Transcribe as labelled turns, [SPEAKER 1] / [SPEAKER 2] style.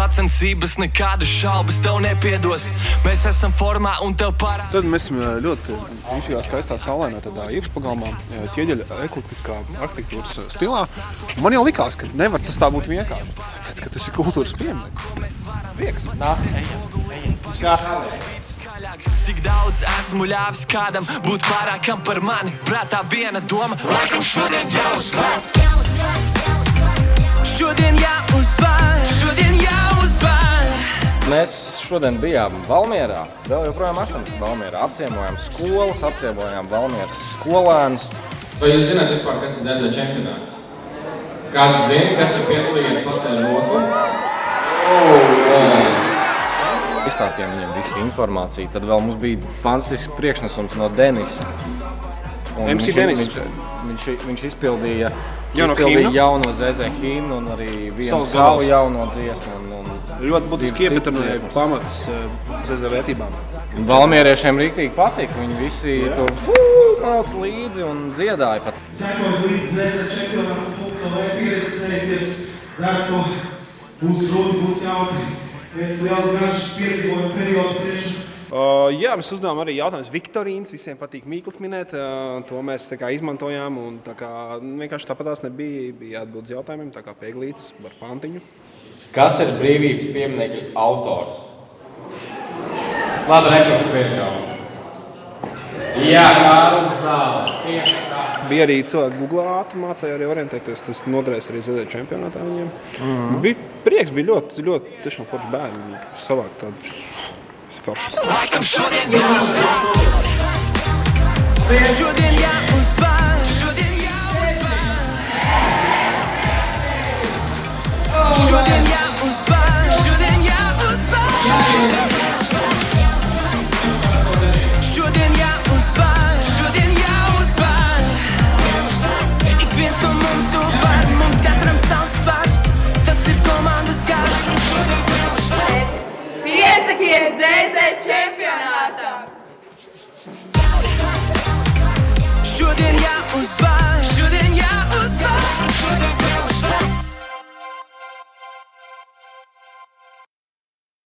[SPEAKER 1] sacensības, nekādas šaubas tev nepiedos. Mēs esam formā un tev parādā.
[SPEAKER 2] Tad mēs esam ļoti īšajā skaistā saulainā tādā iekšpagalmā, ķieģeļa eklektiskā arhitektūras stilā. Man jau likās, ka nevar tas tā būt vienkārši. Tāpēc, ka tas ir kultūras piemineklis. Prieks.
[SPEAKER 3] Nāc, ejam.
[SPEAKER 1] Tik daudz esmu ļāvis kādam būt pārākam par mani. Prātā viena doma, laikam šodien jāuzvar. Šodien jāuzvar.
[SPEAKER 3] Mēs šodien bijām Valmierā, vēl joprojām esam Valmierā. Apciemojām skolas, apciemojām Valmieras skolēnus.
[SPEAKER 4] Vai jūs zināt vispār, kas ir ZZ čempionāts? Kas zina, kas ir piedalījies pacēļ roku?
[SPEAKER 3] Izstāstījām viņiem visu informāciju. Tad vēl mums bija fantastisks priekšnesums no Denisa.
[SPEAKER 2] MC Denis.
[SPEAKER 3] Viņš izpildīja
[SPEAKER 2] Jauno
[SPEAKER 3] ZZ himnu un arī vienu savu jauno dziesmu.
[SPEAKER 2] Ļoti būtiski iepatrināja pamats ZZ vērtībām.
[SPEAKER 3] Valmieriešiem rīktīgi patika. Viņi visi tur nāc līdzi un dziedāja pat.
[SPEAKER 5] Sekot līdz ZZ čempionātu pulsa vai pieredzēties, darto būs grūti, būs jautri. Viens liels garš piedzīvojuma periods priekšā.
[SPEAKER 2] Jā, mēs uzdevām arī jautājumus Viktorīnas, visiem patīk Mīkls minēt, to mēs tā kā izmantojām un tā kā vienkārši tāpatās bija atbildes jautājumiem, tā kā Pieglītis ar pantiņu.
[SPEAKER 4] Kas ir brīvības pieminekļa autors? Labi, rekurs kvietļauju. Jā, Kārlis Zāle. Tieši tā.
[SPEAKER 2] Bija arī cilvēki Googlā ātri mācēja arī orientēties, tas noderēs arī ZZ čempionātā viņiem. Bija prieks, bija ļoti tiešām forši bērni, savāk tādu forši.
[SPEAKER 1] Laikam šodien jāuzvar. Šodien jāuzvar. Šodien jāuzvar. Šodien jāuzvar. Šodien jāuzvar. Šodien jāuzvar. Šodien jāuzvar. Ik viens no mums to var, mums katram savs svars. Tas ir komandas gars.
[SPEAKER 6] Piesakies ZZ čempionātam!
[SPEAKER 1] Šodien jāuzvar.